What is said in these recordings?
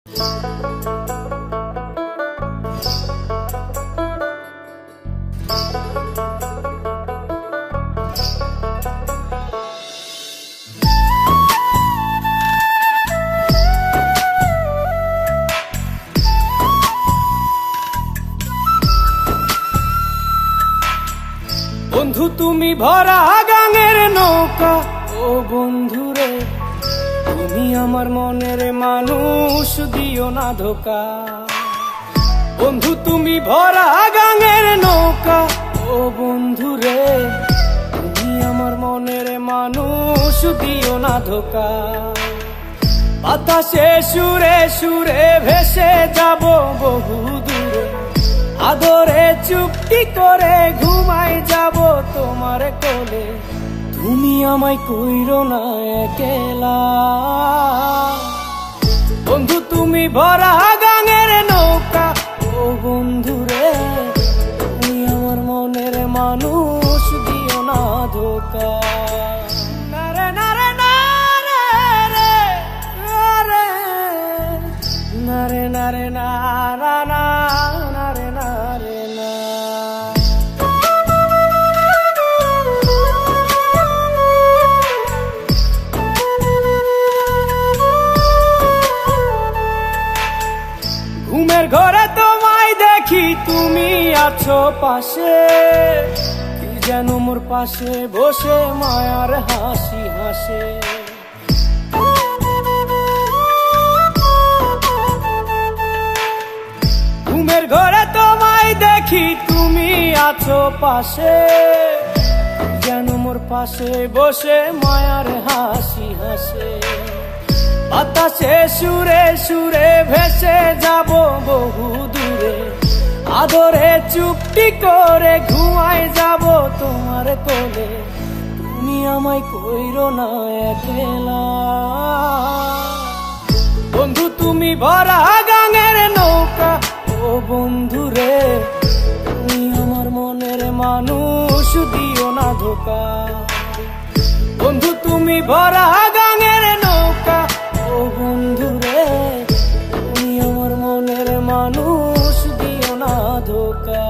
বন্ধু তুমি ভরা গাঙের নৌকা, ও বন্ধুরে তুমি আমার মনের মানুষ, দিও না ধোকা। বন্ধু তুমি ভরা গাঙের নৌকা, ও বন্ধুরে তুমি আমার মনের মানুষ, দিও না ধোকা। বাতাসে সুরে সুরে ভেসে যাব বহু দূরে, আদরে চুপটি করে ঘুমাই যাব তোমার কোলে। তুমি আমায় কইরো না একলা, বন্ধু তুমি ভরা গাঙের নৌকা, ও বন্ধুরে তুমি আমার মনের মানুষ, দিও না ধোকা। নারে নারে নারে রে রে, নারে নারে নারা না, নারে নারে না। ঘুমের ঘরে তোমায় দেখি তুমি আছো পাশে, কি যেন মোর পাশে বসে মায়ার হাসি হাসে। ঘুমের ঘরে তোমায় দেখি তুমি আছো পাশে, যেন মোর পাশে বসে মায়ার হাসি হাসে। বাতাসে সুরে সুরে ভেসে যাব বহু দূরে, আদরে চুপটি করে ঘুমাই যাব তোমার কোলে। তুমি আমায় কইরো না একলা, বন্ধু তুমি ভরা গাঙের নৌকা, ও বন্ধুরে তুমি আমার মনের মানুষ, দিও না ধোকা। বন্ধু তুমি ভরা গাঙের নৌকা, ও বন্ধুরে তুমি আমার মনের মানুষ, দিও না ধোকা।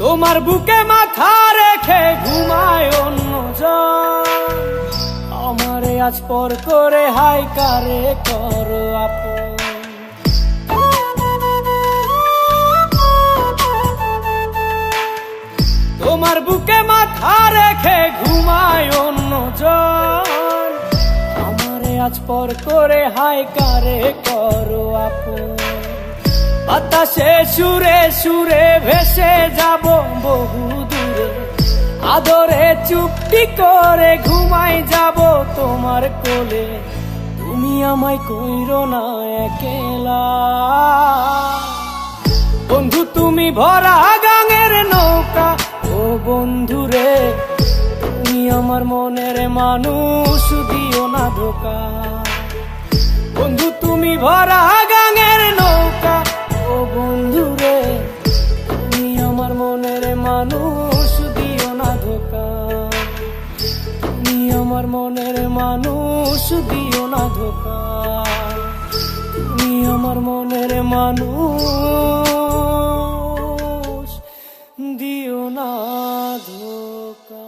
তোমার বুকে মাথা রেখে ঘুমায় অন্যজন, আমারে আজ পর করে হাই কারে করো আপন। তোমার বুকে মাথা রেখে ঘুমায় অন্যজন, আমারে আজ পর করে হাই কারে করো আপন। বাতাসে সুরে সুরে ভেসে যাব বহু দূরে, আদরে চুপটি করে ঘুমাই যাব তোমার কোলে। তুমি আমায় কইরো না একলা, বন্ধু তুমি ভরা গাঙের নৌকা, ও বন্ধুরে তুমি আমার মনের মানুষ, দিও না ধোকা। বন্ধু তুমি ভরা গাঙের নৌকা, ও বন্ধুরে তুমি আমার মনের মানুষ, দিও না ধোকা। তুমি আমার মনের মানুষ, দিও না ধোকা। তুমি আমার মনের মানুষ, দিও না ধোকা।